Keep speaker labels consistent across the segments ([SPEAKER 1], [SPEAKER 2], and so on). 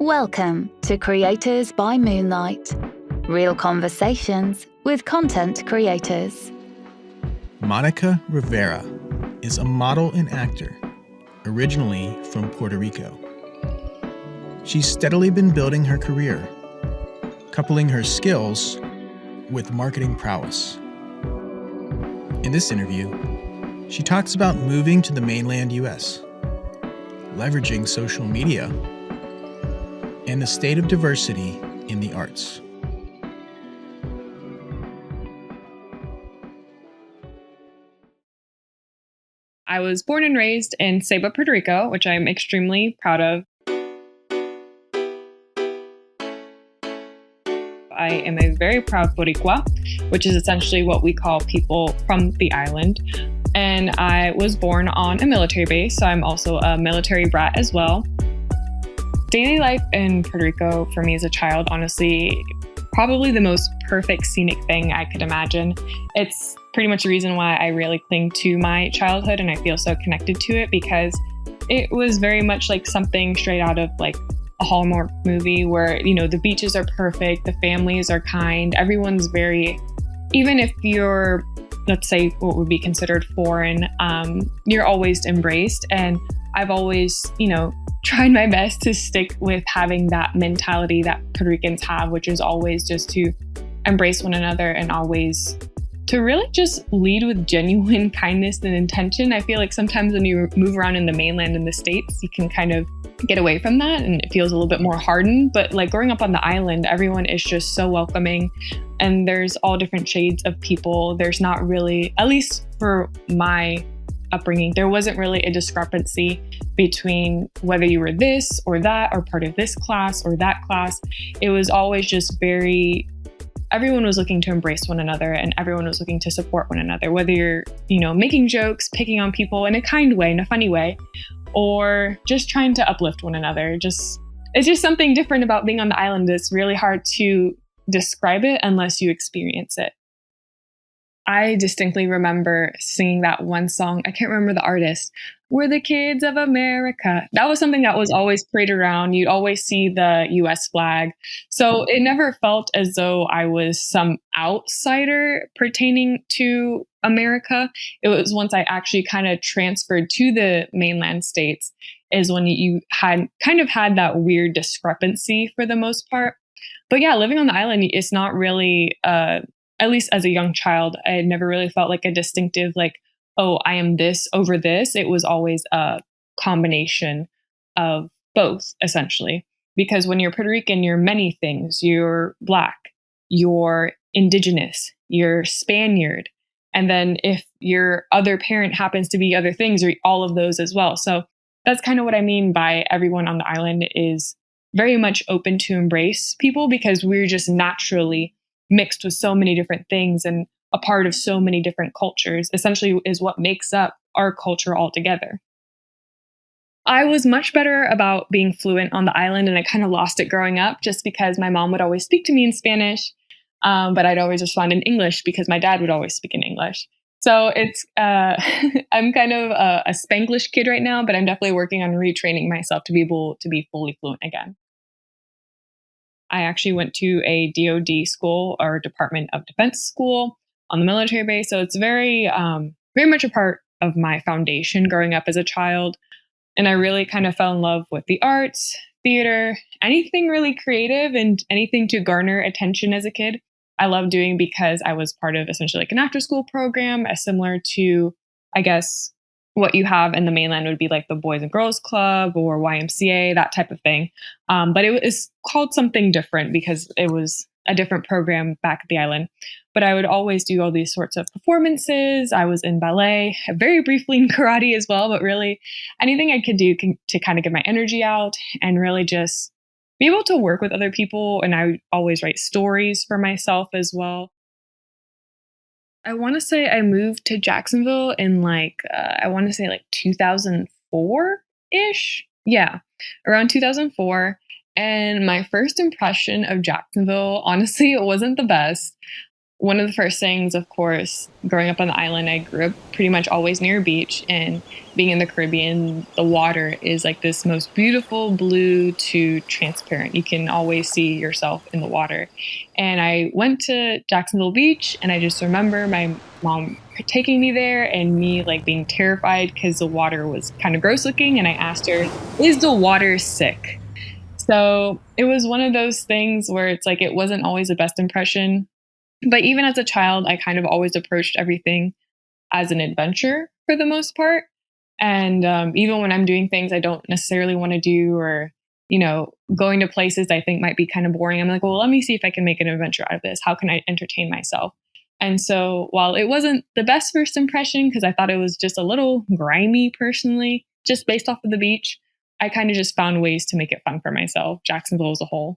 [SPEAKER 1] Welcome to Creators by Moonlight. Real conversations with content creators.
[SPEAKER 2] Monica Rivera is a model and actor, originally from Puerto Rico. She's steadily been building her career, coupling her skills with marketing prowess. In this interview, she talks about moving to the mainland US, leveraging social media, and the state of diversity in the arts.
[SPEAKER 3] I was born and raised in Ceiba, Puerto Rico, which I'm extremely proud of. I am a very proud Boricua, which is essentially what we call people from the island. And I was born on a military base, so I'm also a military brat as well. Daily life in Puerto Rico for me as a child, honestly, probably the most perfect scenic thing I could imagine. It's pretty much the reason why I really cling to my childhood and I feel so connected to it, because it was very much like something straight out of like a Hallmark movie where, you know, the beaches are perfect, the families are kind, everyone's very, even if you're, let's say, what would be considered foreign, you're always embraced. And I've always, tried my best to stick with having that mentality that Puerto Ricans have, which is always just to embrace one another and always to really just lead with genuine kindness and intention. I feel like sometimes when you move around in the mainland in the States, you can kind of get away from that and it feels a little bit more hardened. But like growing up on the island, everyone is just so welcoming and there's all different shades of people. There's not really, at least for my upbringing, there wasn't really a discrepancy between whether you were this or that or part of this class or that class. It was always just everyone was looking to embrace one another and everyone was looking to support one another, whether you're, making jokes, picking on people in a kind way, in a funny way, or just trying to uplift one another. It's just something different about being on the island. It's really hard to describe it unless you experience it. I distinctly remember singing that one song. I can't remember the artist. We're the kids of America. That was something that was always paraded around. You'd always see the US flag. So it never felt as though I was some outsider pertaining to America. It was once I actually kind of transferred to the mainland states is when you had that weird discrepancy for the most part. But yeah, living on the island, it's not really at least as a young child, I had never really felt like a distinctive, like, oh, I am this over this. It was always a combination of both, essentially. Because when you're Puerto Rican, you're many things. You're Black, you're Indigenous, you're Spaniard. And then if your other parent happens to be other things, or all of those as well. So that's kind of what I mean by everyone on the island is very much open to embrace people because we're just naturally mixed with so many different things and a part of so many different cultures, essentially is what makes up our culture altogether. I was much better about being fluent on the island and I kind of lost it growing up just because my mom would always speak to me in Spanish, but I'd always respond in English because my dad would always speak in English. So it's, I'm kind of a Spanglish kid right now, but I'm definitely working on retraining myself to be able to be fully fluent again. I actually went to a DoD school or Department of Defense school on the military base. So it's very much a part of my foundation growing up as a child. And I really kind of fell in love with the arts, theater, anything really creative and anything to garner attention as a kid. I loved doing because I was part of essentially like an after school program, similar to, I guess, what you have in the mainland would be like the Boys and Girls Club or YMCA, that type of thing. But it was called something different because it was a different program back at the island. But I would always do all these sorts of performances. I was in ballet, very briefly in karate as well, but really anything I could do to kind of get my energy out and really just be able to work with other people. And I would always write stories for myself as well. I want to say I moved to Jacksonville in 2004-ish. Yeah, around 2004. And my first impression of Jacksonville, honestly, it wasn't the best. one of the first things, of course, growing up on the island, I grew up pretty much always near a beach, and being in the Caribbean, the water is like this most beautiful blue to transparent. You can always see yourself in the water. And I went to Jacksonville Beach, and I just remember my mom taking me there and me like being terrified because the water was kind of gross looking. And I asked her, "Is the water sick?" So it was one of those things where it's like it wasn't always the best impression. But even as a child, I kind of always approached everything as an adventure for the most part. And even when I'm doing things I don't necessarily want to do, or, going to places I think might be kind of boring, I'm like, well, let me see if I can make an adventure out of this. How can I entertain myself? And so while it wasn't the best first impression, because I thought it was just a little grimy personally, just based off of the beach, I kind of just found ways to make it fun for myself, Jacksonville as a whole.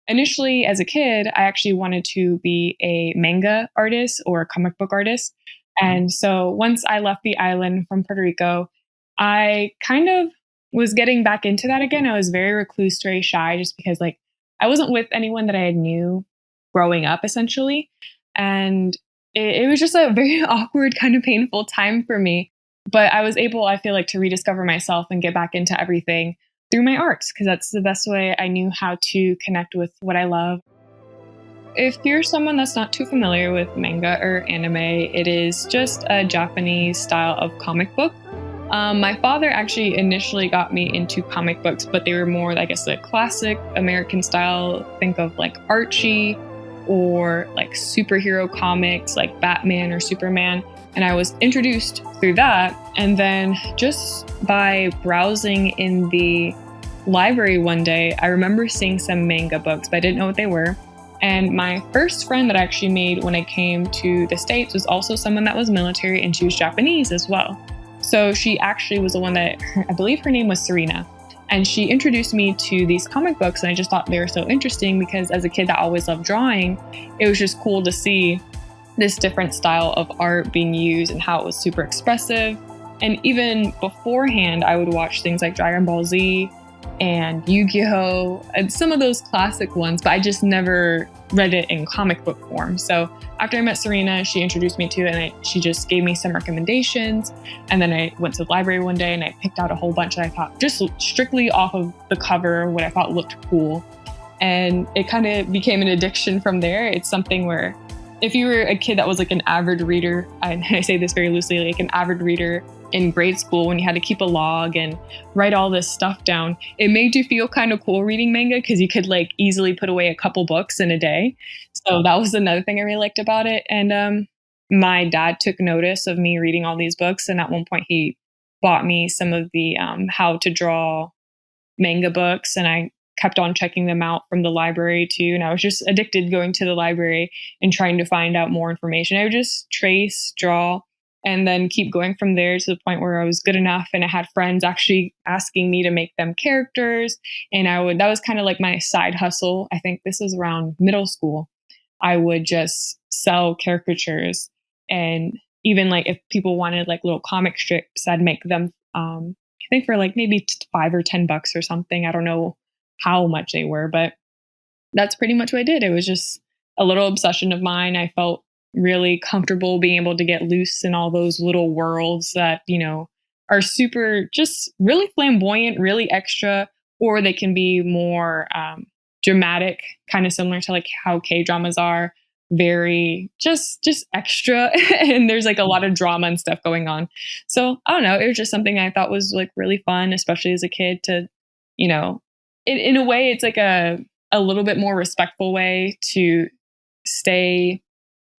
[SPEAKER 3] Initially, as a kid, I actually wanted to be a manga artist or a comic book artist. And so once I left the island from Puerto Rico, I kind of was getting back into that again. I was very recluse, very shy, just because I wasn't with anyone that I knew growing up, essentially. And it was just a very awkward, kind of painful time for me. But I was able, I feel like, to rediscover myself and get back into everything through my arts, because that's the best way I knew how to connect with what I love. If you're someone that's not too familiar with manga or anime, it is just a Japanese style of comic book. My father actually initially got me into comic books, but they were more, I guess, the classic American style. Think of like Archie or like superhero comics like Batman or Superman. And I was introduced through that. And then just by browsing in the library one day, I remember seeing some manga books, but I didn't know what they were. And my first friend that I actually made when I came to the States was also someone that was military, and she was Japanese as well. So she actually was the one that, I believe her name was Serena. And she introduced me to these comic books, and I just thought they were so interesting because as a kid that always loved drawing, it was just cool to see this different style of art being used and how it was super expressive. And even beforehand, I would watch things like Dragon Ball Z and Yu-Gi-Oh! And some of those classic ones, but I just never read it in comic book form. So after I met Serena, she introduced me to it, and she just gave me some recommendations. And then I went to the library one day and I picked out a whole bunch that I thought, just strictly off of the cover, what I thought looked cool. And it kind of became an addiction from there. It's something where if you were a kid that was like an avid reader, and I say this very loosely, like an avid reader in grade school when you had to keep a log and write all this stuff down, it made you feel kind of cool reading manga because you could like easily put away a couple books in a day. So that was another thing I really liked about it. And my dad took notice of me reading all these books. And at one point he bought me some of the how to draw manga books, and I kept on checking them out from the library too. And I was just addicted going to the library and trying to find out more information. I would just trace, draw, and then keep going from there to the point where I was good enough. And I had friends actually asking me to make them characters. And that was kind of like my side hustle. I think this was around middle school. I would just sell caricatures. And even like if people wanted like little comic strips, I'd make them, I think for like maybe $5 or $10 or something. I don't know how much they were, but that's pretty much what I did. It was just a little obsession of mine. I felt really comfortable being able to get loose in all those little worlds that, are super, just really flamboyant, really extra, or they can be more dramatic, kind of similar to like how K-dramas are, very just extra. And there's like a lot of drama and stuff going on. So I don't know. It was just something I thought was like really fun, especially as a kid to, in a way, it's like a little bit more respectful way to stay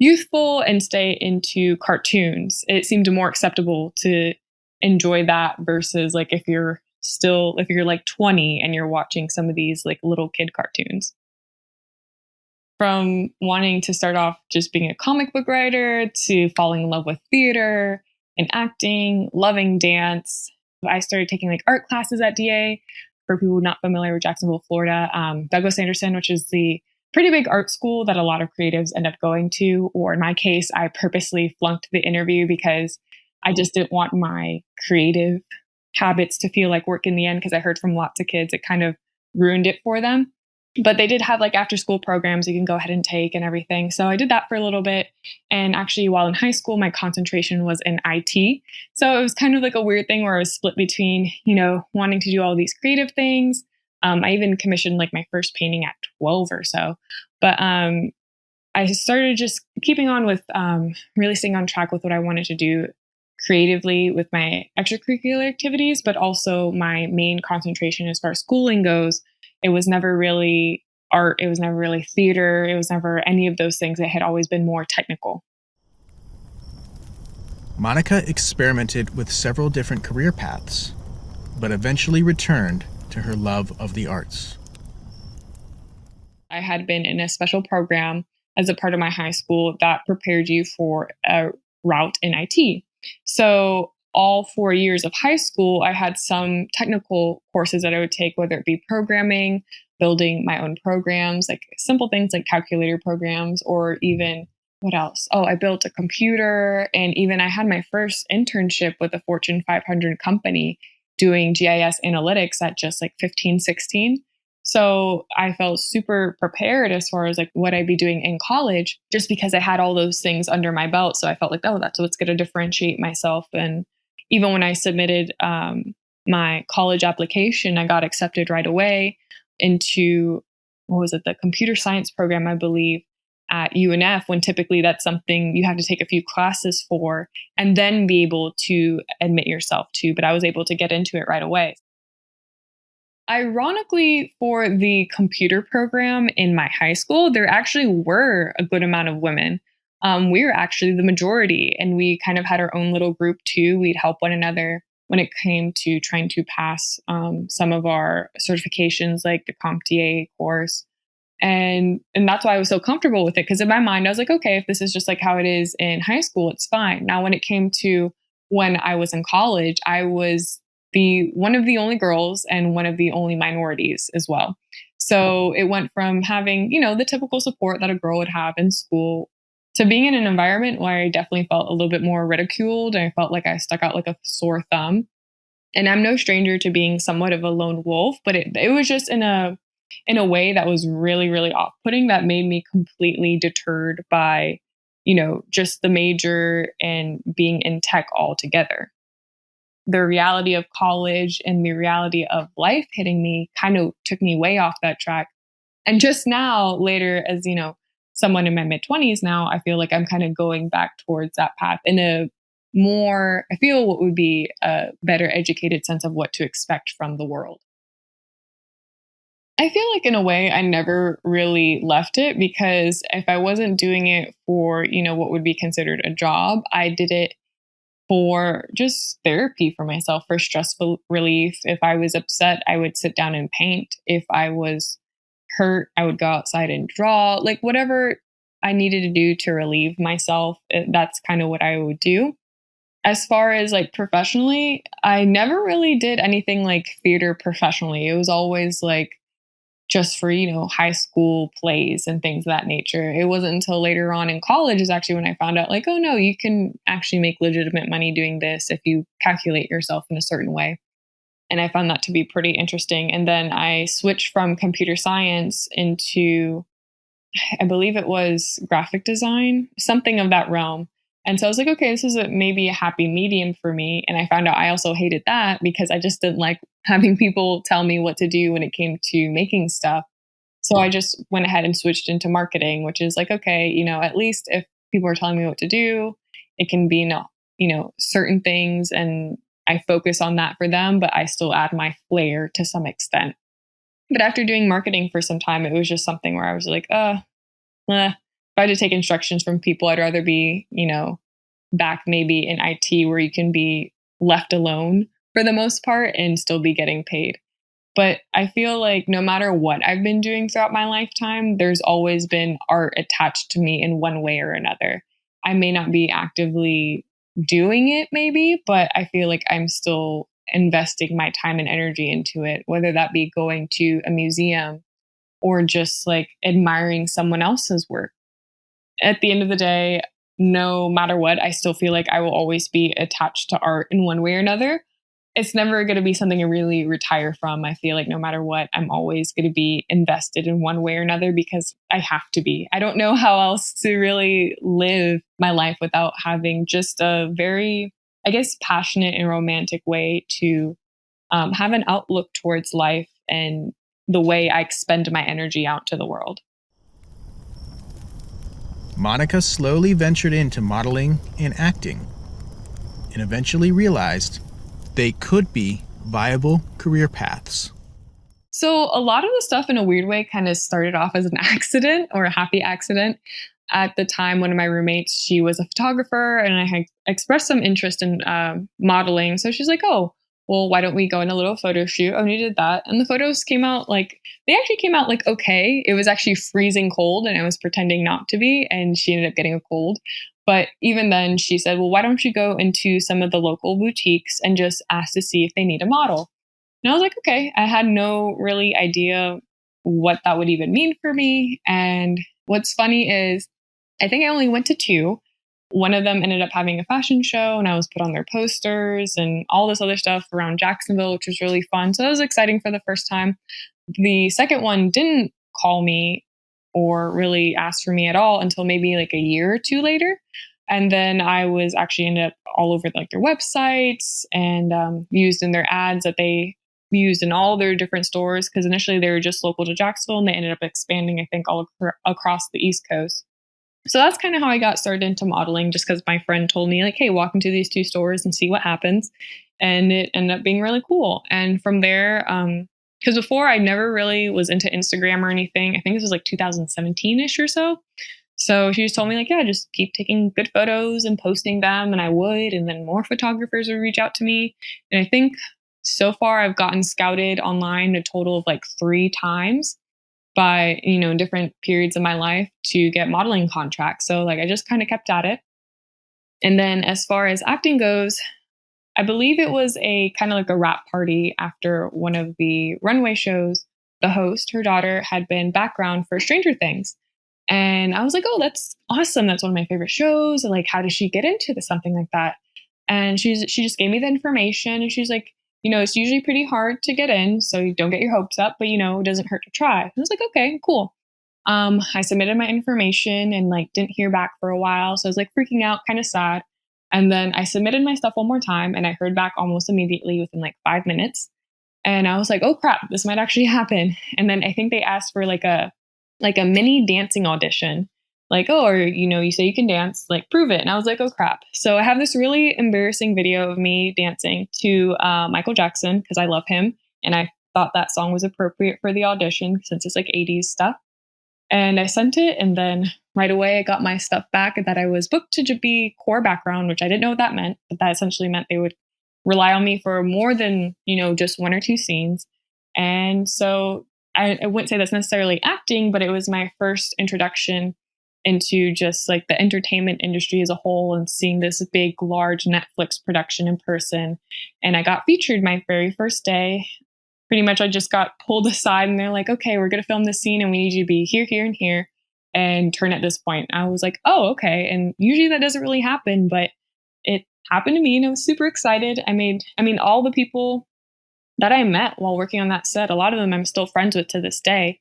[SPEAKER 3] youthful and stay into cartoons. It seemed more acceptable to enjoy that versus like if you're like 20 and you're watching some of these like little kid cartoons. From wanting to start off just being a comic book writer to falling in love with theater and acting, loving dance, I started taking like art classes at DA. For people not familiar with Jacksonville, Florida, Douglas Anderson, which is the pretty big art school that a lot of creatives end up going to. Or in my case, I purposely flunked the interview because I just didn't want my creative habits to feel like work in the end, because I heard from lots of kids it kind of ruined it for them. But they did have like after school programs you can go ahead and take and everything. So I did that for a little bit. And actually, while in high school, my concentration was in IT. So it was kind of like a weird thing where I was split between, wanting to do all these creative things. I even commissioned like my first painting at 12 or so. But I started just keeping on with really staying on track with what I wanted to do creatively with my extracurricular activities, but also my main concentration as far as schooling goes. It was never really art. It was never really theater. It was never any of those things. It had always been more technical.
[SPEAKER 2] Monica experimented with several different career paths, but eventually returned to her love of the arts.
[SPEAKER 3] I had been in a special program as a part of my high school that prepared you for a route in IT. So all 4 years of high school, I had some technical courses that I would take, whether it be programming, building my own programs, like simple things like calculator programs, or even what else? Oh, I built a computer, and even I had my first internship with a Fortune 500 company doing GIS analytics at just like 15, 16. So I felt super prepared as far as like what I'd be doing in college, just because I had all those things under my belt. So I felt like, oh, that's what's going to differentiate myself. And even when I submitted my college application, I got accepted right away into, the computer science program, I believe, at UNF, when typically that's something you have to take a few classes for and then be able to admit yourself to. But I was able to get into it right away. Ironically, for the computer program in my high school, there actually were a good amount of women. We were actually the majority, and we kind of had our own little group too. We'd help one another when it came to trying to pass some of our certifications, like the CompTIA course. And that's why I was so comfortable with it, because in my mind, I was like, okay, if this is just like how it is in high school, it's fine. Now, when it came to when I was in college, I was one of the only girls and one of the only minorities as well. So it went from having, the typical support that a girl would have in school to being in an environment where I definitely felt a little bit more ridiculed. And I felt like I stuck out like a sore thumb. And I'm no stranger to being somewhat of a lone wolf, but it was just in a way that was really, really off-putting, that made me completely deterred by, just the major and being in tech altogether. The reality of college and the reality of life hitting me kind of took me way off that track. And just now, later, as someone in my mid-20s now, I feel like I'm kind of going back towards that path in a more, I feel what would be a better educated sense of what to expect from the world. I feel like in a way I never really left it, because if I wasn't doing it for, what would be considered a job, I did it for just therapy for myself, for stress relief. If I was upset, I would sit down and paint. If I was hurt, I would go outside and draw, like whatever I needed to do to relieve myself. That's kind of what I would do. As far as like professionally, I never really did anything like theater professionally. It was always like just for, high school plays and things of that nature. It wasn't until later on in college is actually when I found out like, oh no, you can actually make legitimate money doing this if you calculate yourself in a certain way. And I found that to be pretty interesting. And then I switched from computer science into, I believe it was graphic design, something of that realm. And so I was like, okay, this is maybe a happy medium for me. And I found out I also hated that, because I just didn't like having people tell me what to do when it came to making stuff. So I just went ahead and switched into marketing, which is like, okay, at least if people are telling me what to do, it can be certain things, and I focus on that for them, but I still add my flair to some extent. But after doing marketing for some time, it was just something where I was like, if I had to take instructions from people, I'd rather be, back maybe in IT, where you can be left alone for the most part and still be getting paid. But I feel like no matter what I've been doing throughout my lifetime, there's always been art attached to me in one way or another. I may not be actively doing it maybe, but I feel like I'm still investing my time and energy into it, whether that be going to a museum or just like admiring someone else's work. At the end of the day, no matter what, I still feel like I will always be attached to art in one way or another. it's never going to be something I really retire from. I feel like no matter what, I'm always going to be invested in one way or another because I have to be. I don't know how else to really live my life without having just a very, I guess, passionate and romantic way to have an outlook towards life and the way I expend my energy out to the world.
[SPEAKER 2] Monica slowly ventured into modeling and acting and eventually realized they could be viable career paths.
[SPEAKER 3] So a lot of the stuff in a weird way kind of started off as an accident or a happy accident. At the time, one of my roommates, she was a photographer and I had expressed some interest in modeling. So she's like, oh, well, why don't we go in a little photo shoot? And we did that. And the photos came out they actually came out okay. It was actually freezing cold and I was pretending not to be. And she ended up getting a cold. But even then she said, well, why don't you go into some of the local boutiques and just ask to see if they need a model? And I was like, okay. I had no really idea what that would even mean for me. And what's funny is I think I only went to 2. One of them ended up having a fashion show and I was put on their posters and all this other stuff around Jacksonville, which was really fun. So it was exciting for the first time. The second one didn't call me or really ask for me at all until maybe a year or 2 later. And then I was actually ended up all over their websites and used in their ads that they used in all their different stores. Because initially they were just local to Jacksonville and they ended up expanding, I think, all across the East Coast. So that's kind of how I got started into modeling, just because my friend told me hey, walk into these 2 stores and see what happens. And it ended up being really cool. And from there, because before I never really was into Instagram or anything. I think this was 2017-ish or so. So she just told me yeah, just keep taking good photos and posting them. And I would, and then more photographers would reach out to me. And I think so far I've gotten scouted online a total of 3 times by, different periods of my life to get modeling contracts. So I just kind of kept at it. And then as far as acting goes, I believe it was a kind of a wrap party after one of the runway shows. The host, her daughter, had been background for Stranger Things. And I was like, oh, that's awesome. That's one of my favorite shows. And how did she get into something like that? And she just gave me the information and she's like, it's usually pretty hard to get in, so you don't get your hopes up, but it doesn't hurt to try. And I was like, okay, cool. I submitted my information and didn't hear back for a while. So I was freaking out, kind of sad. And then I submitted my stuff one more time and I heard back almost immediately within 5 minutes. And I was like, oh crap, this might actually happen. And then I think they asked for a mini dancing audition. You say you can dance, prove it. And I was like, oh crap. So I have this really embarrassing video of me dancing to Michael Jackson because I love him. And I thought that song was appropriate for the audition since it's 80s stuff. And I sent it. And then right away I got my stuff back that I was booked to be core background, which I didn't know what that meant. But that essentially meant they would rely on me for more than, just 1 or 2 scenes. And so I wouldn't say that's necessarily acting, but it was my first introduction into just the entertainment industry as a whole and seeing this big, large Netflix production in person. And I got featured my very first day. Pretty much I just got pulled aside and they're like, okay, we're going to film this scene and we need you to be here, here, and here and turn at this point. I was like, oh, okay. And usually that doesn't really happen, but it happened to me and I was super excited. All the people that I met while working on that set, a lot of them I'm still friends with to this day.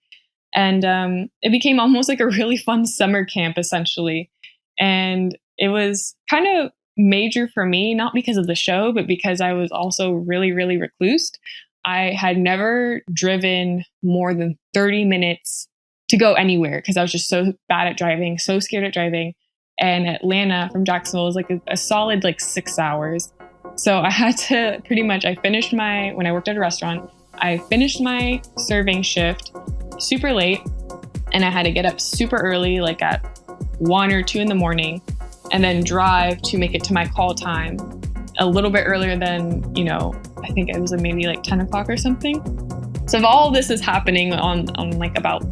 [SPEAKER 3] And it became almost a really fun summer camp, essentially. And it was kind of major for me, not because of the show, but because I was also really, really reclused. I had never driven more than 30 minutes to go anywhere because I was just so bad at driving, so scared at driving. And Atlanta from Jacksonville was a solid 6 hours. So I had to when I worked at a restaurant, I finished my serving shift super late and I had to get up super early, at 1 or 2 in the morning, and then drive to make it to my call time a little bit earlier than, I think it was maybe 10 o'clock or something. So if all this is happening on about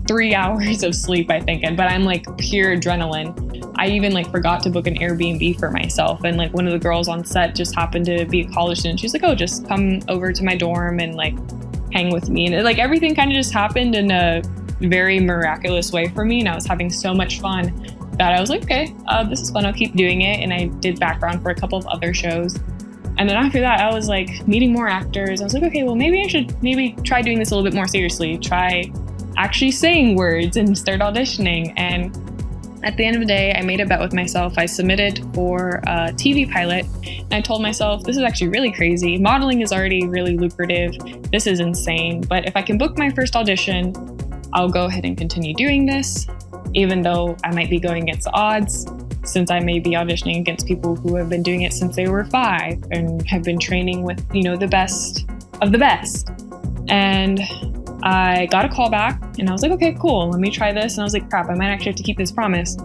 [SPEAKER 3] 3 hours of sleep, I think, but I'm pure adrenaline. I even forgot to book an Airbnb for myself. And one of the girls on set just happened to be a college student. She's like, oh, just come over to my dorm and hang with me. And everything kind of just happened in a very miraculous way for me. And I was having so much fun that I was like, okay, this is fun. I'll keep doing it. And I did background for a couple of other shows. And then after that, I was like meeting more actors. I was like, okay, well, maybe I should try doing this a little bit more seriously, try actually saying words and start auditioning. And at the end of the day, I made a bet with myself. I submitted for a TV pilot, and I told myself, this is actually really crazy. Modeling is already really lucrative. This is insane. But if I can book my first audition, I'll go ahead and continue doing this, even though I might be going against the odds, since I may be auditioning against people who have been doing it since they were 5 and have been training with, the best of the best. And I got a call back and I was like, okay, cool, let me try this. And I was like, crap, I might actually have to keep this promise.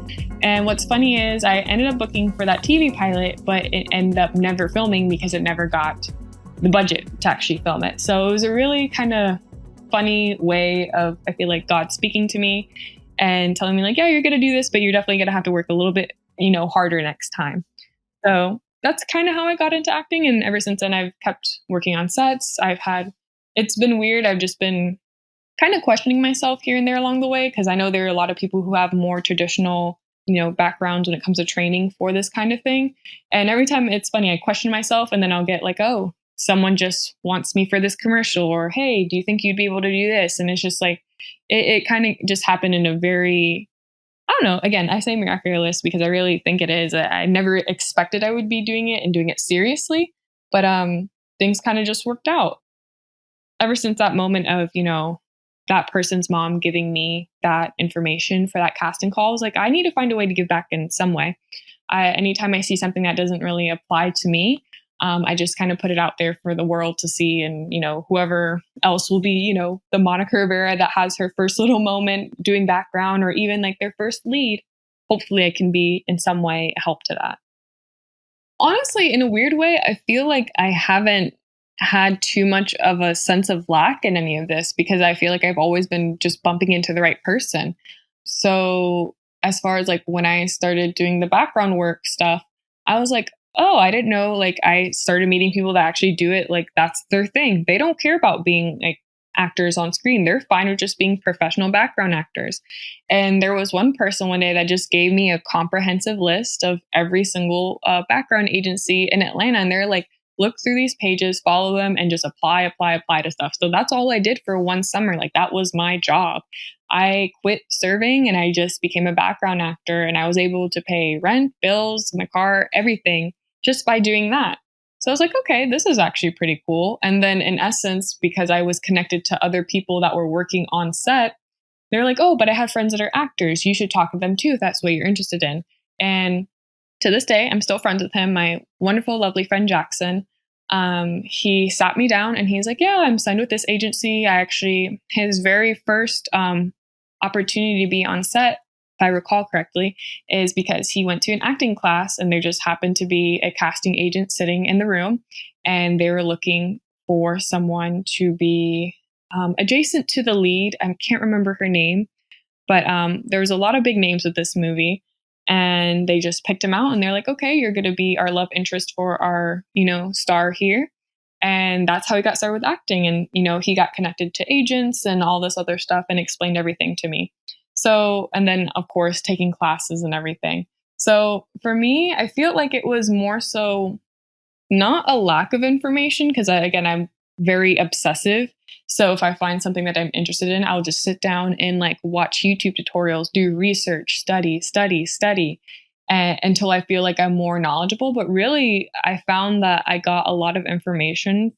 [SPEAKER 3] And what's funny is I ended up booking for that TV pilot, but it ended up never filming because it never got the budget to actually film it. So it was a really kind of funny way of, I feel like, God speaking to me and telling me like, yeah, you're going to do this, but you're definitely going to have to work a little bit, harder next time. So that's kind of how I got into acting. And ever since then, I've kept working on sets. It's been weird. I've just been kind of questioning myself here and there along the way, because I know there are a lot of people who have more traditional, backgrounds when it comes to training for this kind of thing. And every time, it's funny, I question myself and then I'll get like, oh, someone just wants me for this commercial, or, hey, do you think you'd be able to do this? And it's just like, it kind of just happened in a very, I don't know, again, I say miraculous because I really think it is. I never expected I would be doing it and doing it seriously, but things kind of just worked out. Ever since that moment of, that person's mom giving me that information for that casting call, I was like, I need to find a way to give back in some way. Anytime I see something that doesn't really apply to me, I just kind of put it out there for the world to see. And, whoever else will be, the Monica Rivera that has her first little moment doing background, or even like their first lead, hopefully I can be in some way a help to that. Honestly, in a weird way, I feel like I haven't had too much of a sense of lack in any of this, because I feel like I've always been just bumping into the right person. So as far as like when I started doing the background work stuff, I was like, oh, I didn't know, like I started meeting people that actually do it. Like that's their thing. They don't care about being like actors on screen. They're fine with just being professional background actors. And there was one person one day that just gave me a comprehensive list of every single background agency in Atlanta. And they're like, look through these pages, follow them, and just apply to stuff. So that's all I did for one summer. Like that was my job. I quit serving and I just became a background actor, and I was able to pay rent, bills, my car, everything just by doing that. So I was like, okay, this is actually pretty cool. And then in essence, because I was connected to other people that were working on set, they're like, oh, but I have friends that are actors. You should talk to them too if that's what you're interested in. And to this day, I'm still friends with him, my wonderful, lovely friend Jackson. He sat me down and he's like, yeah, I'm signed with this agency. His very first opportunity to be on set, if I recall correctly, is because he went to an acting class and there just happened to be a casting agent sitting in the room, and they were looking for someone to be adjacent to the lead. I can't remember her name, but there was a lot of big names with this movie. And they just picked him out and they're like, okay, you're going to be our love interest for our, star here. And that's how he got started with acting. And, he got connected to agents and all this other stuff and explained everything to me. So, and then of course, taking classes and everything. So for me, I feel like it was more so not a lack of information, because I'm very obsessive. So if I find something that I'm interested in, I'll just sit down and like watch YouTube tutorials, do research, study, until I feel like I'm more knowledgeable. But really, I found that I got a lot of information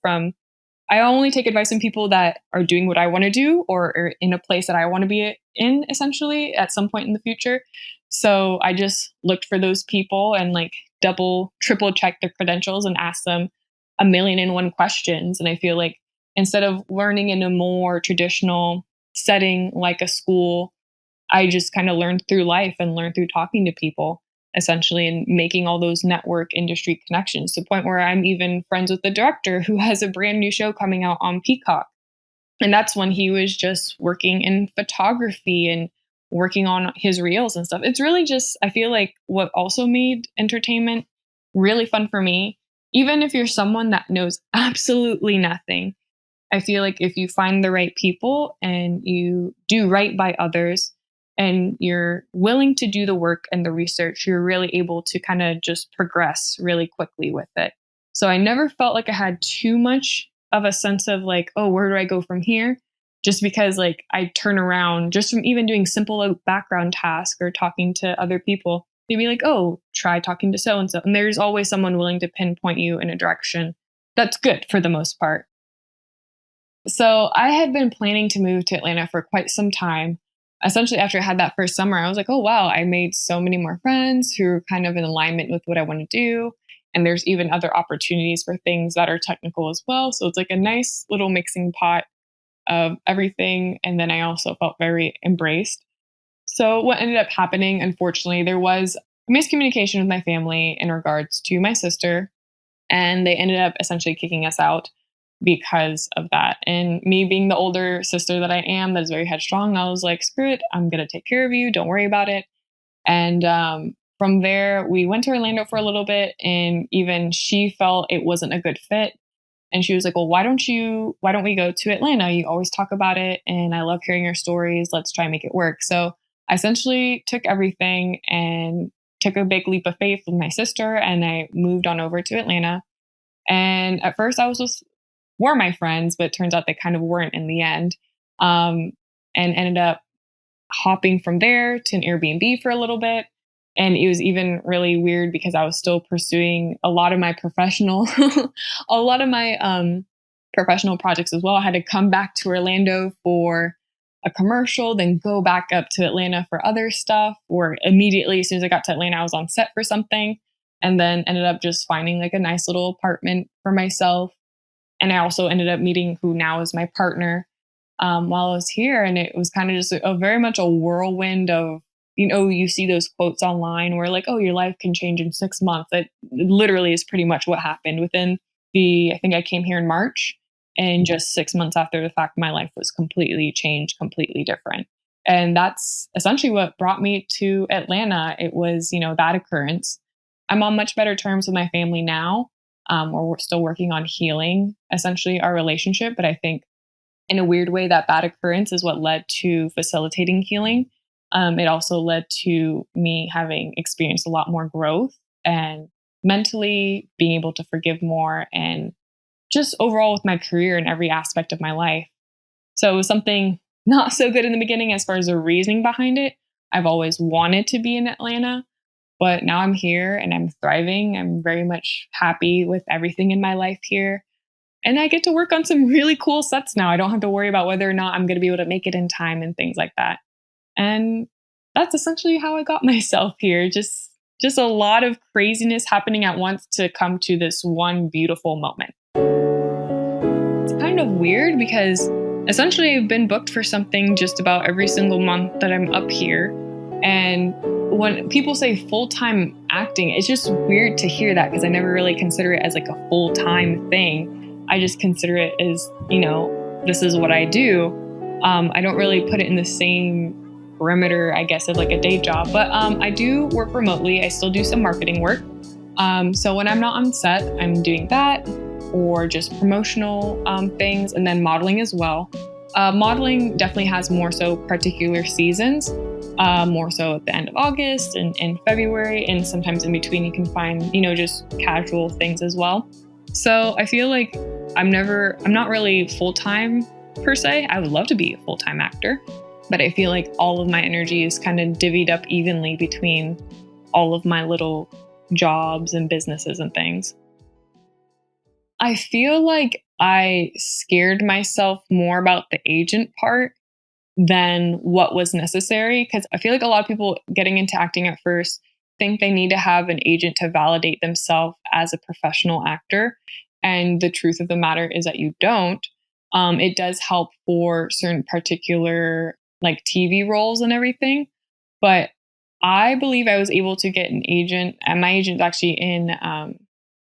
[SPEAKER 3] I only take advice from people that are doing what I want to do, or are in a place that I want to be in, essentially, at some point in the future. So I just looked for those people and like triple check their credentials and asked them 1,000,001 questions. And I feel like instead of learning in a more traditional setting like a school, I just kind of learned through life and learned through talking to people, essentially, and making all those network industry connections, to the point where I'm even friends with the director who has a brand new show coming out on Peacock. And that's when he was just working in photography and working on his reels and stuff. It's really just, I feel like what also made entertainment really fun for me, even if you're someone that knows absolutely nothing, I feel like if you find the right people and you do right by others and you're willing to do the work and the research, you're really able to kind of just progress really quickly with it. So I never felt like I had too much of a sense of like, oh, where do I go from here? Just because like I turn around just from even doing simple like, background tasks or talking to other people, they'd be like, oh, try talking to so and so. And there's always someone willing to pinpoint you in a direction that's good for the most part. So I had been planning to move to Atlanta for quite some time. Essentially, after I had that first summer, I was like, oh, wow, I made so many more friends who are kind of in alignment with what I want to do. And there's even other opportunities for things that are technical as well. So it's like a nice little mixing pot of everything. And then I also felt very embraced. So what ended up happening, unfortunately, there was miscommunication with my family in regards to my sister. And they ended up essentially kicking us out because of that. And me being the older sister that I am, that is very headstrong, I was like, screw it, I'm going to take care of you. Don't worry about it. And from there, we went to Orlando for a little bit, and even she felt it wasn't a good fit. And she was like, well, why don't we go to Atlanta? You always talk about it, and I love hearing your stories. Let's try and make it work. So I essentially took everything and took a big leap of faith with my sister, and I moved on over to Atlanta. And at first I was just were my friends, but it turns out they kind of weren't in the end. And ended up hopping from there to an Airbnb for a little bit. And it was even really weird because I was still pursuing a lot of my professional professional projects as well. I had to come back to Orlando for a commercial, then go back up to Atlanta for other stuff, or immediately as soon as I got to Atlanta, I was on set for something, and then ended up just finding like a nice little apartment for myself. And I also ended up meeting who now is my partner while I was here. And it was kind of just a very much a whirlwind of, you see those quotes online where like, oh, your life can change in 6 months. That literally is pretty much what happened I think I came here in March, and just 6 months after the fact, my life was completely changed, completely different. And that's essentially what brought me to Atlanta. It was, that occurrence. I'm on much better terms with my family now. We're still working on healing, essentially, our relationship. But I think in a weird way, that bad occurrence is what led to facilitating healing. It also led to me having experienced a lot more growth and mentally being able to forgive more, and just overall with my career and every aspect of my life. So it was something not so good in the beginning as far as the reasoning behind it. I've always wanted to be in Atlanta, but now I'm here and I'm thriving. I'm very much happy with everything in my life here. And I get to work on some really cool sets now. I don't have to worry about whether or not I'm going to be able to make it in time and things like that. And that's essentially how I got myself here. Just a lot of craziness happening at once to come to this one beautiful moment. It's kind of weird because essentially I've been booked for something just about every single month that I'm up here. And when people say full-time acting, it's just weird to hear that because I never really consider it as like a full-time thing. I just consider it as, this is what I do. I don't really put it in the same perimeter, I guess, of like a day job. But I do work remotely. I still do some marketing work. So when I'm not on set, I'm doing that, or just promotional things, and then modeling as well. Modeling definitely has more so particular seasons, more so at the end of August and February, and sometimes in between you can find, just casual things as well. So I feel like I'm not really full-time per se. I would love to be a full-time actor, but I feel like all of my energy is kind of divvied up evenly between all of my little jobs and businesses and things. I feel like I scared myself more about the agent part than what was necessary, because I feel like a lot of people getting into acting at first think they need to have an agent to validate themselves as a professional actor. And the truth of the matter is that you don't. It does help for certain particular like TV roles and everything. But I believe I was able to get an agent, and my agent's actually in,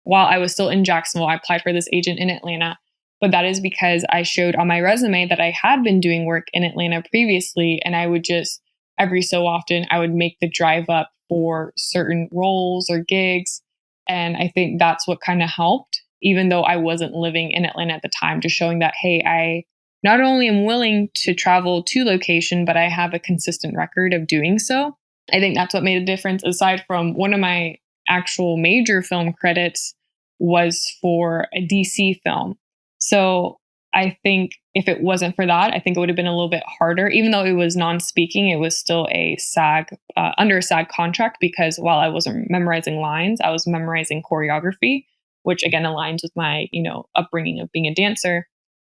[SPEAKER 3] while I was still in Jacksonville, I applied for this agent in Atlanta. But that is because I showed on my resume that I had been doing work in Atlanta previously. And I would just, every so often, I would make the drive up for certain roles or gigs. And I think that's what kind of helped, even though I wasn't living in Atlanta at the time, just showing that, hey, I not only am willing to travel to location, but I have a consistent record of doing so. I think that's what made a difference, aside from one of my actual major film credits was for a DC film. So I think if it wasn't for that, I think it would have been a little bit harder. Even though it was non-speaking, it was still a SAG, under a SAG contract, because while I wasn't memorizing lines, I was memorizing choreography, which again aligns with my, upbringing of being a dancer.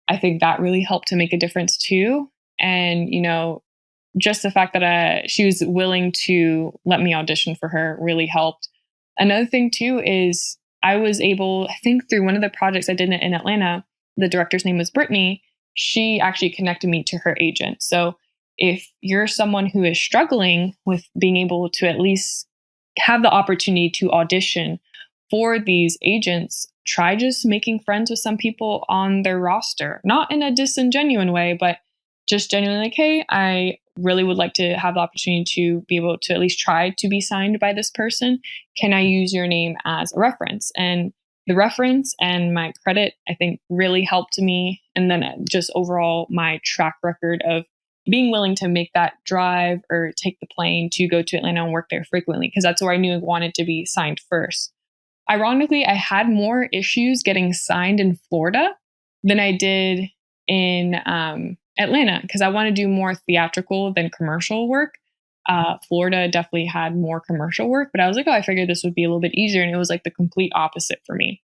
[SPEAKER 3] I think that really helped to make a difference too. And, just the fact that she was willing to let me audition for her really helped. Another thing too is I was able, I think through one of the projects I did in Atlanta, the director's name was Brittany. She actually connected me to her agent. So if you're someone who is struggling with being able to at least have the opportunity to audition for these agents, try just making friends with some people on their roster, not in a disingenuous way, but just genuinely like, hey, I really would like to have the opportunity to be able to at least try to be signed by this person. Can I use your name as a reference? And the reference and my credit, I think, really helped me. And then just overall, my track record of being willing to make that drive or take the plane to go to Atlanta and work there frequently, because that's where I knew I wanted to be signed first. Ironically, I had more issues getting signed in Florida than I did in Atlanta, because I want to do more theatrical than commercial work. Florida definitely had more commercial work, but I was like, I figured this would be a little bit easier. And it was like the complete opposite for me.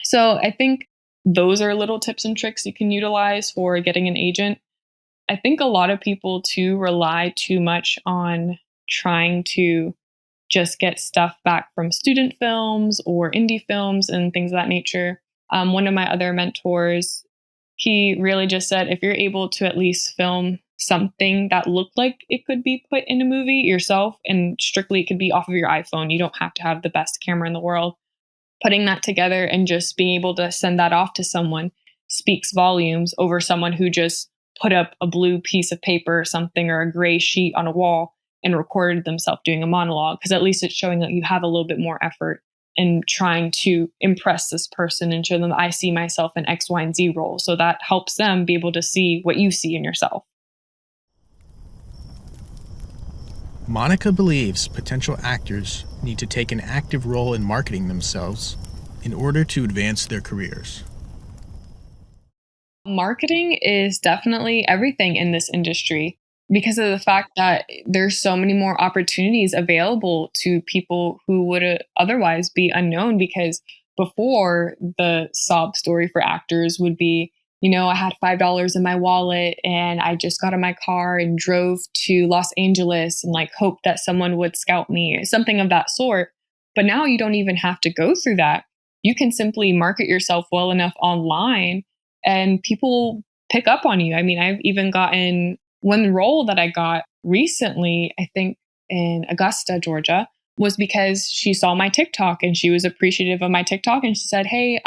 [SPEAKER 3] So I think those are little tips and tricks you can utilize for getting an agent. I think a lot of people too rely too much on trying to just get stuff back from student films or indie films and things of that nature. One of my other mentors, he really just said, if you're able to at least film something that looked like it could be put in a movie yourself, and strictly it could be off of your iPhone, you don't have to have the best camera in the world, putting that together and just being able to send that off to someone speaks volumes over someone who just put up a blue piece of paper or something, or a gray sheet on a wall and recorded themselves doing a monologue, because at least it's showing that you have a little bit more effort in trying to impress this person and show them I see myself in X, Y, and Z role. So that helps them be able to see what you see in yourself.
[SPEAKER 2] Monica believes potential actors need to take an active role in marketing themselves in order to advance their careers.
[SPEAKER 3] Marketing is definitely everything in this industry, because of the fact that there's so many more opportunities available to people who would otherwise be unknown. Because before, the sob story for actors would be, I had $5 in my wallet and I just got in my car and drove to Los Angeles and hoped that someone would scout me, or something of that sort. But now you don't even have to go through that. You can simply market yourself well enough online and people pick up on you. I mean, I've even gotten one role that I got recently, I think in Augusta, Georgia, was because she saw my TikTok and she was appreciative of my TikTok. And she said, hey,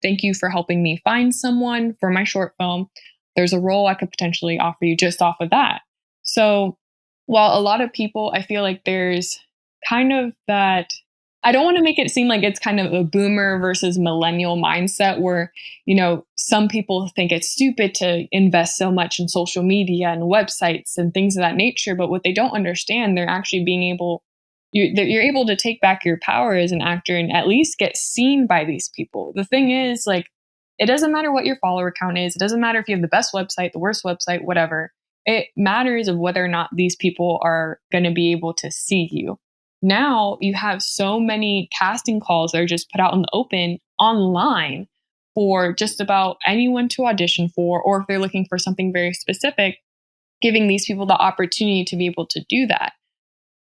[SPEAKER 3] thank you for helping me find someone for my short film. There's a role I could potentially offer you just off of that. So while a lot of people, I feel like there's kind of that, I don't want to make it seem like it's kind of a boomer versus millennial mindset where, some people think it's stupid to invest so much in social media and websites and things of that nature. But what they don't understand, they're actually you're able to take back your power as an actor and at least get seen by these people. The thing is, it doesn't matter what your follower count is. It doesn't matter if you have the best website, the worst website, whatever. It matters of whether or not these people are going to be able to see you. Now you have so many casting calls that are just put out in the open online for just about anyone to audition for, or if they're looking for something very specific, giving these people the opportunity to be able to do that.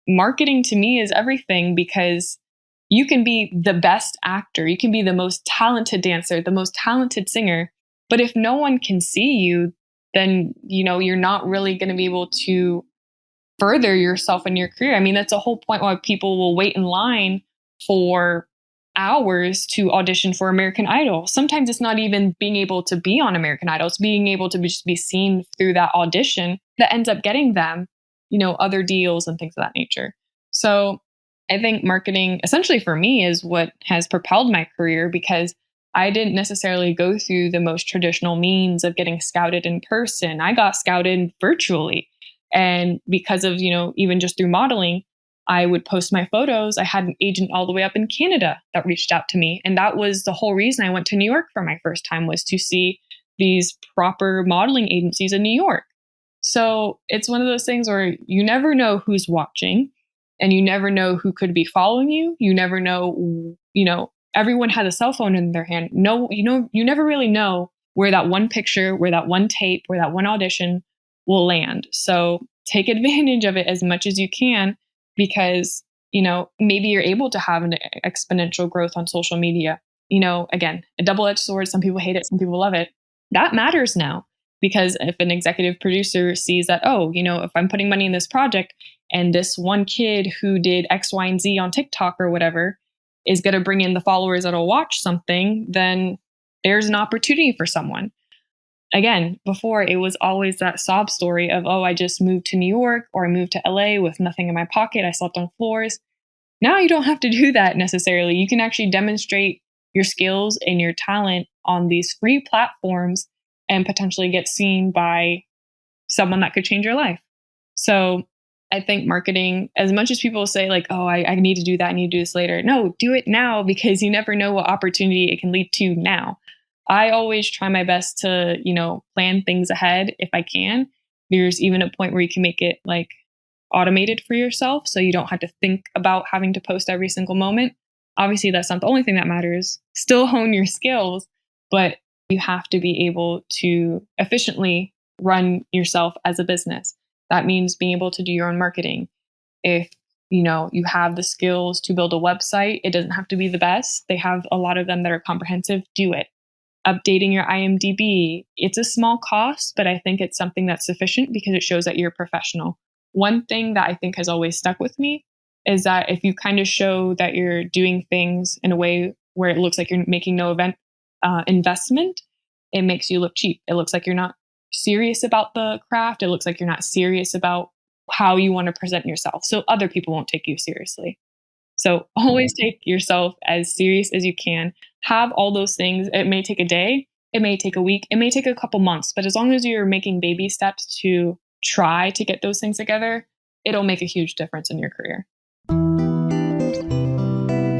[SPEAKER 3] Marketing to me is everything, because you can be the best actor, you can be the most talented dancer, the most talented singer, but if no one can see you, then you're not really going to be able to further yourself in your career. I mean, that's a whole point why people will wait in line for hours to audition for American Idol. Sometimes it's not even being able to be on American Idol. It's being able to just be seen through that audition that ends up getting them, other deals and things of that nature. So I think marketing, essentially for me, is what has propelled my career, because I didn't necessarily go through the most traditional means of getting scouted in person. I got scouted virtually. And because of, even just through modeling, I would post my photos. I had an agent all the way up in Canada that reached out to me. And that was the whole reason I went to New York for my first time, was to see these proper modeling agencies in New York. So it's one of those things where you never know who's watching, and you never know who could be following you. You never know, everyone has a cell phone in their hand. No, you never really know where that one picture, where that one tape, where that one audition will land. So take advantage of it as much as you can, because, maybe you're able to have an exponential growth on social media. Again, a double-edged sword. Some people hate it, some people love it. That matters now, because if an executive producer sees that, if I'm putting money in this project and this one kid who did X, Y, and Z on TikTok or whatever is going to bring in the followers that'll watch something, then there's an opportunity for someone. Again, before it was always that sob story of, I just moved to New York, or I moved to LA with nothing in my pocket. I slept on floors. Now you don't have to do that necessarily. You can actually demonstrate your skills and your talent on these free platforms and potentially get seen by someone that could change your life. So I think marketing, as much as people say like, I need to do that, I need to do this later. No, do it now, because you never know what opportunity it can lead to now. I always try my best to, plan things ahead if I can. There's even a point where you can make it like automated for yourself, so you don't have to think about having to post every single moment. Obviously, that's not the only thing that matters. Still hone your skills, but you have to be able to efficiently run yourself as a business. That means being able to do your own marketing. If you have the skills to build a website, it doesn't have to be the best. They have a lot of them that are comprehensive. Do it. Updating your IMDb. It's a small cost, but I think it's something that's sufficient because it shows that you're a professional. One thing that I think has always stuck with me is that if you kind of show that you're doing things in a way where it looks like you're making no investment, it makes you look cheap. It looks like you're not serious about the craft. It looks like you're not serious about how you want to present yourself. So other people won't take you seriously. So always take yourself as serious as you can. Have all those things. It may take a day. It may take a week. It may take a couple months. But as long as you're making baby steps to try to get those things together, it'll make a huge difference in your career.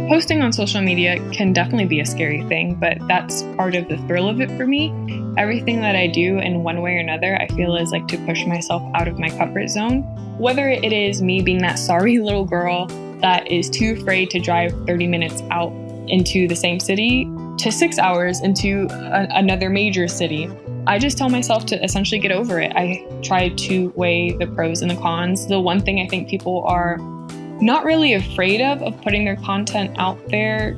[SPEAKER 3] Posting on social media can definitely be a scary thing, but that's part of the thrill of it for me. Everything that I do in one way or another, I feel is like to push myself out of my comfort zone. Whether it is me being that sorry little girl that is too afraid to drive 30 minutes out into the same city to 6 hours into another major city. I just tell myself to essentially get over it. I try to weigh the pros and the cons. The one thing I think people are not really afraid of putting their content out there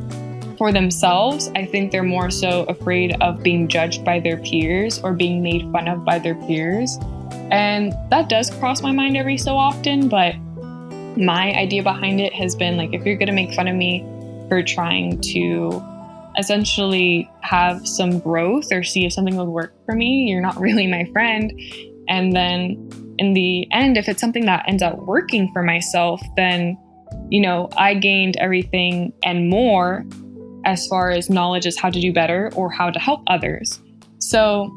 [SPEAKER 3] for themselves. I think they're more so afraid of being judged by their peers or being made fun of by their peers. And that does cross my mind every so often, but my idea behind it has been like, if you're going to make fun of me for trying to essentially have some growth or see if something would work for me, you're not really my friend. And then in the end, if it's something that ends up working for myself, then, I gained everything and more as far as knowledge as how to do better or how to help others. So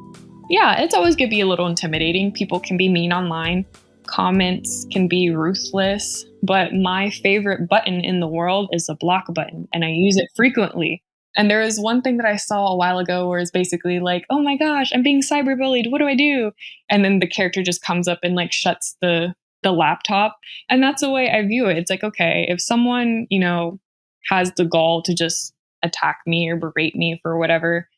[SPEAKER 3] yeah, it's always going to be a little intimidating. People can be mean online. Comments can be ruthless, but my favorite button in the world is the block button, and I use it frequently. And there is one thing that I saw a while ago where it's basically like, oh my gosh, I'm being cyberbullied. What do I do? And then the character just comes up and like shuts the laptop. And that's the way I view it. It's like, okay, if someone, has the gall to just attack me or berate me for whatever,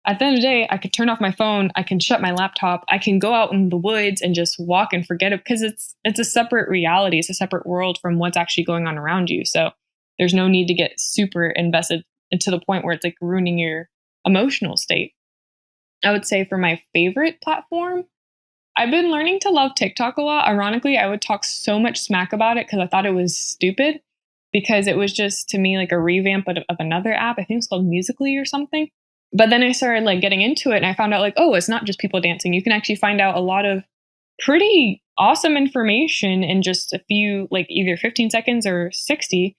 [SPEAKER 3] at the end of the day, I could turn off my phone. I can shut my laptop. I can go out in the woods and just walk and forget it, because it's a separate reality. It's a separate world from what's actually going on around you. So there's no need to get super invested to the point where it's like ruining your emotional state. I would say for my favorite platform, I've been learning to love TikTok a lot. Ironically, I would talk so much smack about it because I thought it was stupid, because it was just, to me, like a revamp of another app. I think it's called Musical.ly or something. But then I started like getting into it, and I found out like, it's not just people dancing. You can actually find out a lot of pretty awesome information in just a few, like either 15 seconds or 60.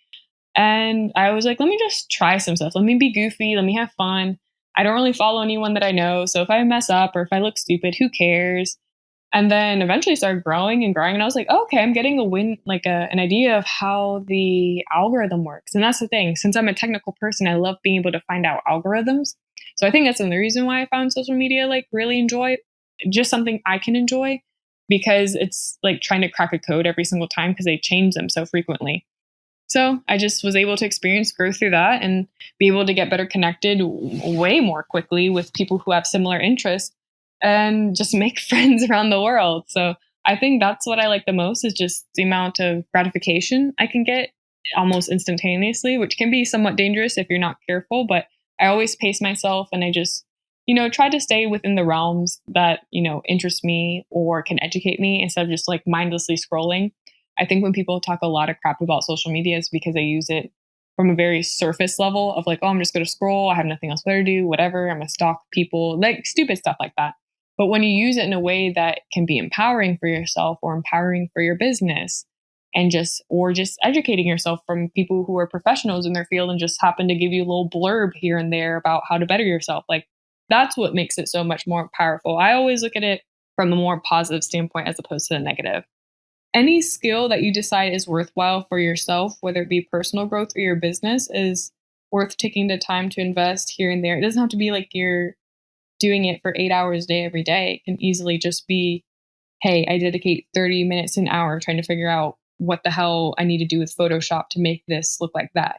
[SPEAKER 3] And I was like, let me just try some stuff. Let me be goofy. Let me have fun. I don't really follow anyone that I know. So if I mess up or if I look stupid, who cares? And then eventually started growing and growing. And I was like, oh, okay, I'm getting an idea of how the algorithm works. And that's the thing. Since I'm a technical person, I love being able to find out algorithms. So I think that's another reason why I found social media like really enjoy, just something I can enjoy, because it's like trying to crack a code every single time because they change them so frequently. So I just was able to experience growth through that and be able to get better connected way more quickly with people who have similar interests and just make friends around the world. So I think that's what I like the most, is just the amount of gratification I can get almost instantaneously, which can be somewhat dangerous if you're not careful. But I always pace myself, and I just, try to stay within the realms that, interest me or can educate me, instead of just like mindlessly scrolling. I think when people talk a lot of crap about social media, it's because they use it from a very surface level of like, oh, I'm just going to scroll. I have nothing else better to do, whatever. I'm going to stalk people, like stupid stuff like that. But when you use it in a way that can be empowering for yourself or empowering for your business, and just educating yourself from people who are professionals in their field and just happen to give you a little blurb here and there about how to better yourself, like that's what makes it so much more powerful. I always look at it from a more positive standpoint as opposed to the negative. Any skill that you decide is worthwhile for yourself, whether it be personal growth or your business, is worth taking the time to invest here and there. It doesn't have to be like you're doing it for 8 hours a day every day. It can easily just be, hey, I dedicate 30 minutes an hour trying to figure out what the hell I need to do with Photoshop to make this look like that,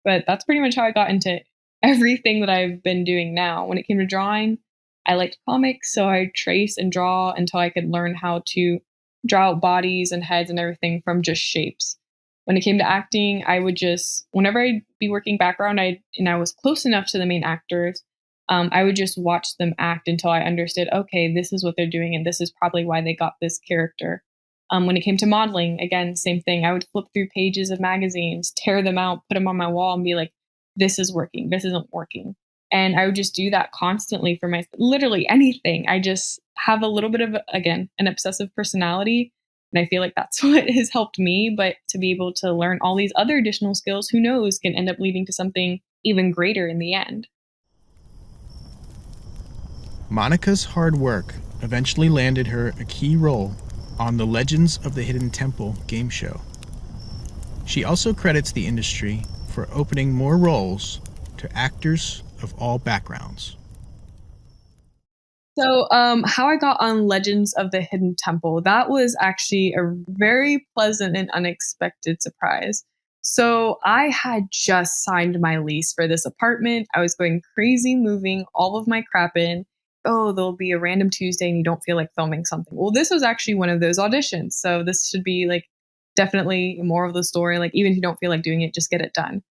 [SPEAKER 3] But that's pretty much how I got into everything that I've been doing now. When it came to drawing, I liked comics, so I trace and draw until I could learn how to draw out bodies and heads and everything from just shapes. When it came to acting, I would just, whenever I'd be working background, and I was close enough to the main actors, I would just watch them act until I understood, okay, this is what they're doing, and this is probably why they got this character. When it came to modeling, again, same thing. I would flip through pages of magazines, tear them out, put them on my wall, and be like, this is working, this isn't working. And I would just do that constantly for literally anything. I just have a little bit of, again, an obsessive personality. And I feel like that's what has helped me. But to be able to learn all these other additional skills, who knows, can end up leading to something even greater in the end.
[SPEAKER 2] Monica's hard work eventually landed her a key role on the Legends of the Hidden Temple game show. She also credits the industry for opening more roles to actors of all backgrounds.
[SPEAKER 3] So how I got on Legends of the Hidden Temple, that was actually a very pleasant and unexpected surprise. So I had just signed my lease for this apartment. I was going crazy moving all of my crap in. Oh, there'll be a random Tuesday and you don't feel like filming something. Well, this was actually one of those auditions. So this should be like definitely more of the story. Like, even if you don't feel like doing it, just get it done.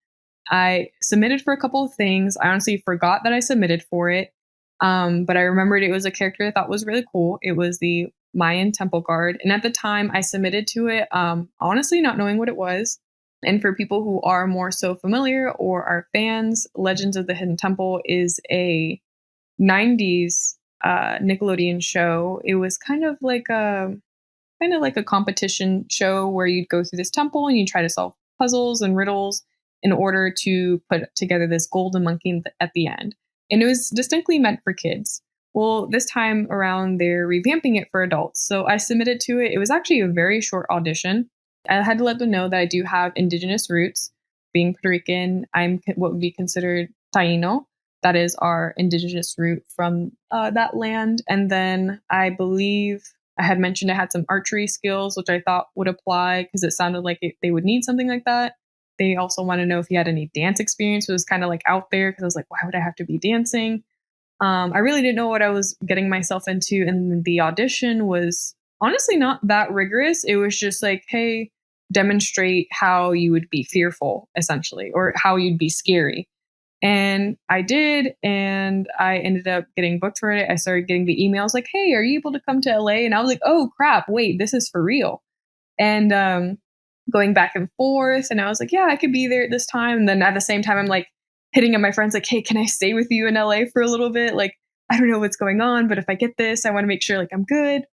[SPEAKER 3] I submitted for a couple of things. I honestly forgot that I submitted for it. But I remembered it was a character I thought was really cool. It was the Mayan temple guard. And at the time I submitted to it, honestly not knowing what it was. And for people who are more so familiar or are fans, Legends of the Hidden Temple is a 90s Nickelodeon show. It was kind of like a competition show where you'd go through this temple and you try to solve puzzles and riddles in order to put together this golden monkey at the end. And it was distinctly meant for kids. Well, this time around, they're revamping it for adults. So I submitted to it. It was actually a very short audition. I had to let them know that I do have indigenous roots. Being Puerto Rican, I'm what would be considered Taino. That is our indigenous root from that land. And then I believe I had mentioned I had some archery skills, which I thought would apply because it sounded like they would need something like that. They also want to know if you had any dance experience. It was kind of like out there because I was like, why would I have to be dancing? I really didn't know what I was getting myself into. And the audition was honestly not that rigorous. It was just like, hey, demonstrate how you would be fearful, essentially, or how you'd be scary. And I did, and I ended up getting booked for it. I started getting the emails like, hey, are you able to come to LA? And I was like, oh, crap, wait, this is for real. And going back and forth. And I was like, yeah, I could be there at this time. And then at the same time, I'm like hitting up my friends like, hey, can I stay with you in LA for a little bit? Like, I don't know what's going on, but if I get this, I want to make sure like I'm good.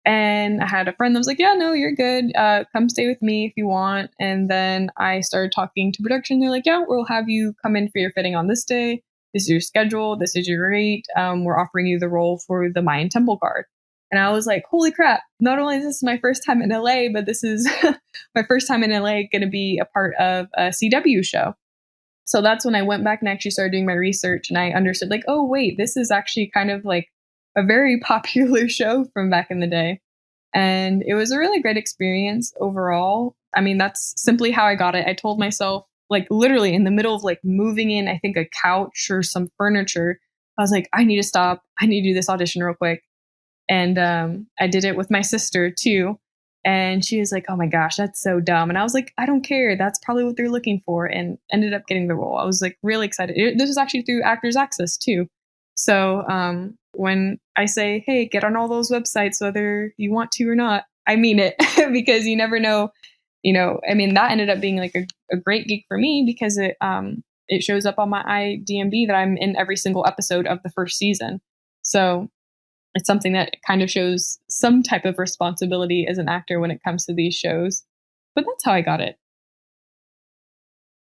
[SPEAKER 3] And I had a friend that was like, yeah, no, you're good. Come stay with me if you want. And then I started talking to production. They're like, yeah, we'll have you come in for your fitting on this day. This is your schedule. This is your rate. We're offering you the role for the Mayan temple guard. And I was like, holy crap, not only is this my first time in LA, but this is my first time in LA going to be a part of a CW show. So that's when I went back and actually started doing my research, and I understood like, oh, wait, this is actually kind of like a very popular show from back in the day. And it was a really great experience overall. I mean, that's simply how I got it. I told myself, like literally in the middle of like moving in, I think a couch or some furniture, I was like, I need to stop. I need to do this audition real quick. And I did it with my sister too. And she was like, oh my gosh, that's so dumb. And I was like, I don't care. That's probably what they're looking for. And ended up getting the role. I was like really excited. This was actually through Actors Access too. So when I say, hey, get on all those websites, whether you want to or not, I mean it because you never know, I mean, that ended up being like a great gig for me because it shows up on my IMDb that I'm in every single episode of the first season. So it's something that kind of shows some type of responsibility as an actor when it comes to these shows. But that's how I got it.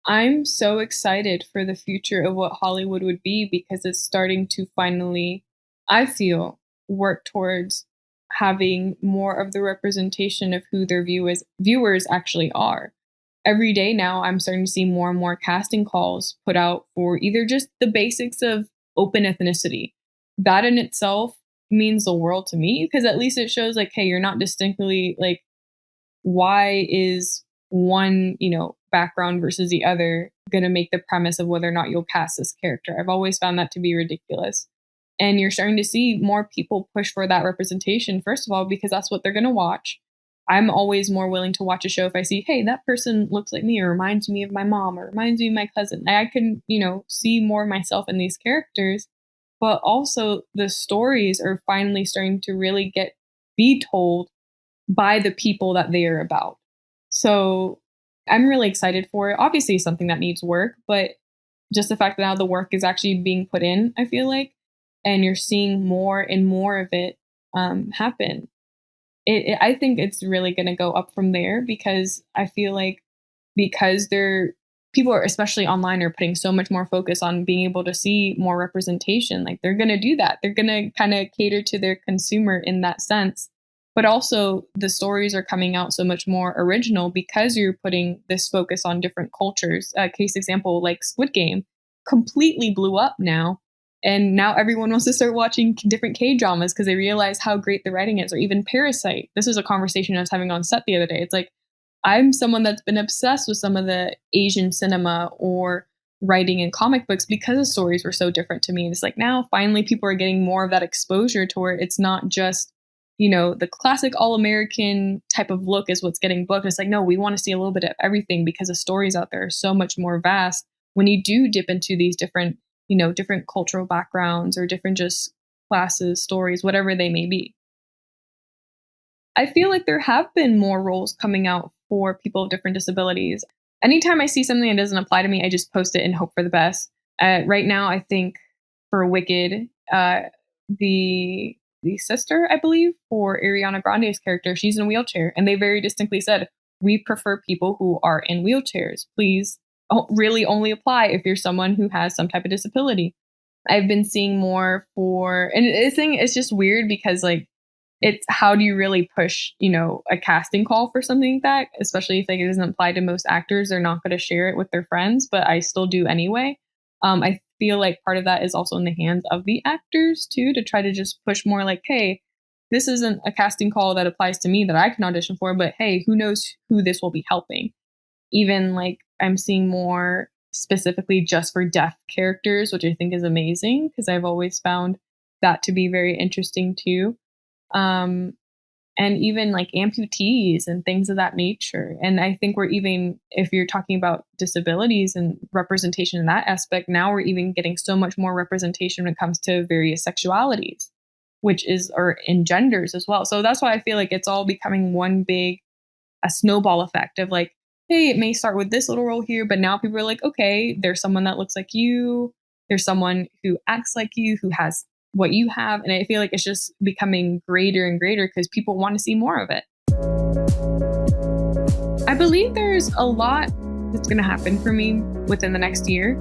[SPEAKER 3] I'm so excited for the future of what Hollywood would be because it's starting to finally, I feel, work towards having more of the representation of who their viewers actually are. Every day now, I'm starting to see more and more casting calls put out for either just the basics of open ethnicity. That in itself means the world to me because at least it shows like, hey, you're not distinctly like, why is one, background versus the other going to make the premise of whether or not you'll cast this character? I've always found that to be ridiculous. And you're starting to see more people push for that representation, first of all, because that's what they're going to watch. I'm always more willing to watch a show if I see, hey, that person looks like me or reminds me of my mom or reminds me of my cousin. I can, see more of myself in these characters. But also the stories are finally starting to really be told by the people that they are about. So I'm really excited for it. Obviously it's something that needs work, but just the fact that now the work is actually being put in, I feel like, and you're seeing more and more of it happen. I think it's really going to go up from there because I feel like because people are, especially online, are putting so much more focus on being able to see more representation. Like they're going to do that. They're going to kind of cater to their consumer in that sense. But also the stories are coming out so much more original because you're putting this focus on different cultures. Case example, like Squid Game completely blew up now. And now everyone wants to start watching different K-dramas because they realize how great the writing is. Or even Parasite. This was a conversation I was having on set the other day. It's like, I'm someone that's been obsessed with some of the Asian cinema or writing in comic books because the stories were so different to me. And it's like now finally people are getting more of that exposure to where it's not just, the classic all-American type of look is what's getting booked. It's like, no, we want to see a little bit of everything because the stories out there are so much more vast when you do dip into these different, different cultural backgrounds or different just classes, stories, whatever they may be. I feel like there have been more roles coming out for people of different disabilities. Anytime I see something that doesn't apply to me, I just post it and hope for the best. Right now, I think for Wicked, the sister, I believe, for Ariana Grande's character, she's in a wheelchair. And they very distinctly said, we prefer people who are in wheelchairs. Please really only apply if you're someone who has some type of disability. I've been seeing more and it's just weird because like, it's how do you really push, a casting call for something like that, especially if it doesn't apply to most actors. They're not going to share it with their friends, but I still do anyway. I feel like part of that is also in the hands of the actors too, to try to just push more like, hey, this isn't a casting call that applies to me that I can audition for, but hey, who knows who this will be helping? Even like I'm seeing more specifically just for deaf characters, which I think is amazing because I've always found that to be very interesting too. And even like amputees and things of that nature. And I think if you're talking about disabilities and representation in that aspect, now we're even getting so much more representation when it comes to various sexualities, or in genders as well. So that's why I feel like it's all becoming one big, a snowball effect of like, hey, it may start with this little role here, but now people are like, okay, there's someone that looks like you. There's someone who acts like you, who has what you have. And I feel like it's just becoming greater and greater because people want to see more of it. I believe there's a lot that's going to happen for me within the next year.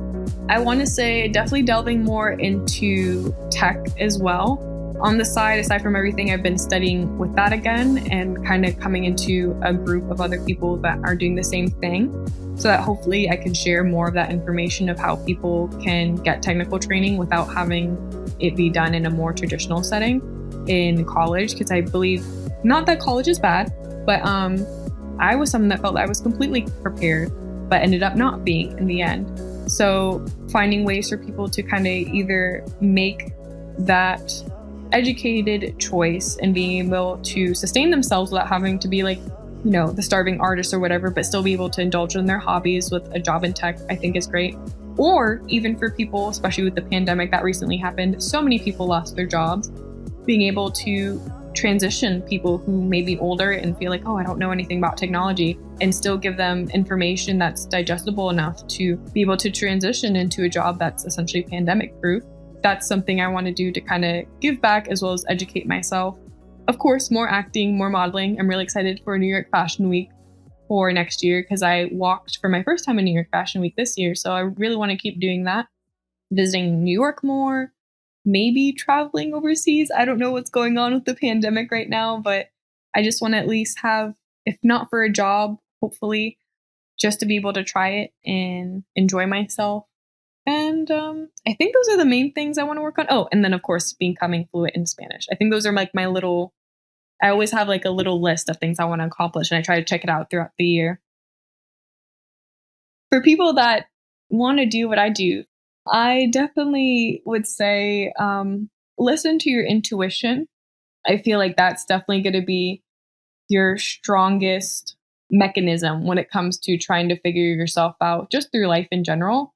[SPEAKER 3] I want to say definitely delving more into tech as well. on the side, aside from everything, I've been studying with that again and kind of coming into a group of other people that are doing the same thing, so that hopefully I can share more of that information of how people can get technical training without having it be done in a more traditional setting in college. Because I believe, not that college is bad, but I was someone that felt I was completely prepared, but ended up not being in the end. So finding ways for people to kind of either make that educated choice and being able to sustain themselves without having to be like, you know, the starving artist or whatever, but still be able to indulge in their hobbies with a job in tech, I think is great. Or even for people, especially with the pandemic that recently happened, so many people lost their jobs, being able to transition people who may be older and feel like, oh, I don't know anything about technology, and still give them information that's digestible enough to be able to transition into a job that's essentially pandemic proof. That's something I want to do to kind of give back as well as educate myself. Of course, more acting, more modeling. I'm really excited for New York Fashion Week for next year because I walked for my first time in New York Fashion Week this year. So I really want to keep doing that. Visiting New York more, maybe traveling overseas. I don't know what's going on with the pandemic right now, but I just want to at least have, if not for a job, hopefully, just to be able to try it and enjoy myself. And I think those are the main things I want to work on. Oh, and then of course, becoming fluent in Spanish. I think those are like my little, I always have like a little list of things I want to accomplish, and I try to check it out throughout the year. For people that want to do what I do, I definitely would say listen to your intuition. I feel like that's definitely going to be your strongest mechanism when it comes to trying to figure yourself out just through life in general.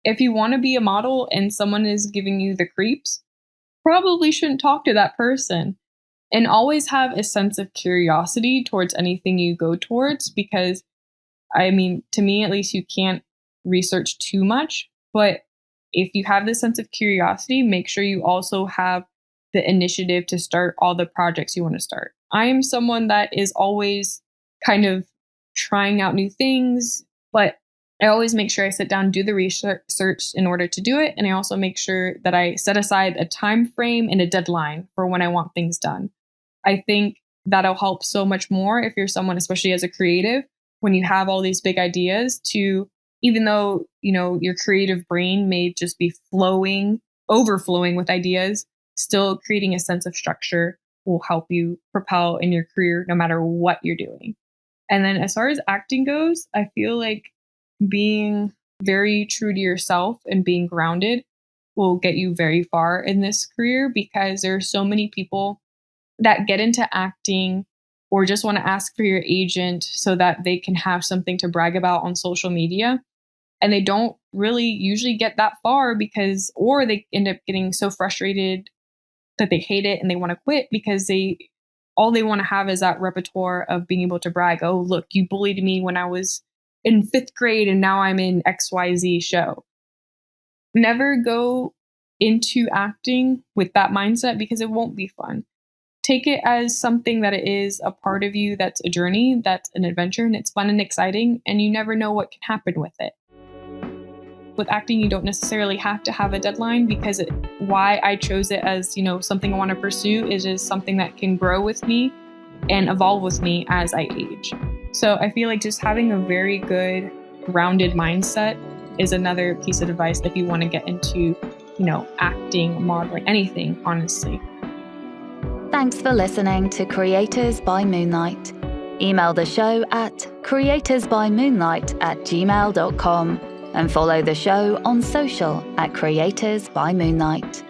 [SPEAKER 3] If you want to be a model and someone is giving you the creeps, probably shouldn't talk to that person. And always have a sense of curiosity towards anything you go towards, because, I mean, to me, at least, you can't research too much. But if you have this sense of curiosity, make sure you also have the initiative to start all the projects you want to start. I am someone that is always kind of trying out new things, but I always make sure I sit down, do the research in order to do it. And I also make sure that I set aside a time frame and a deadline for when I want things done. I think that'll help so much more if you're someone, especially as a creative, when you have all these big ideas, to, even though, you know, your creative brain may just be overflowing with ideas, still creating a sense of structure will help you propel in your career no matter what you're doing. And then as far as acting goes, I feel like being very true to yourself and being grounded will get you very far in this career, because there are so many people that get into acting or just want to ask for your agent so that they can have something to brag about on social media. And they don't really usually get that far or they end up getting so frustrated that they hate it and they want to quit, because all they want to have is that repertoire of being able to brag. Oh, look, you bullied me when I was in 5th grade and now I'm in XYZ show. Never go into acting with that mindset, because it won't be fun. Take it as something that it is a part of you, that's a journey, that's an adventure, and it's fun and exciting, and you never know what can happen with it. With acting, you don't necessarily have to have a deadline, because why I chose it as, you know, something I want to pursue is just something that can grow with me and evolve with me as I age. So I feel like just having a very good, rounded mindset is another piece of advice if you want to get into, you know, acting, modeling, anything, honestly.
[SPEAKER 1] Thanks for listening to Creators by Moonlight. Email the show at creatorsbymoonlight@gmail.com and follow the show on social @Creators by Moonlight.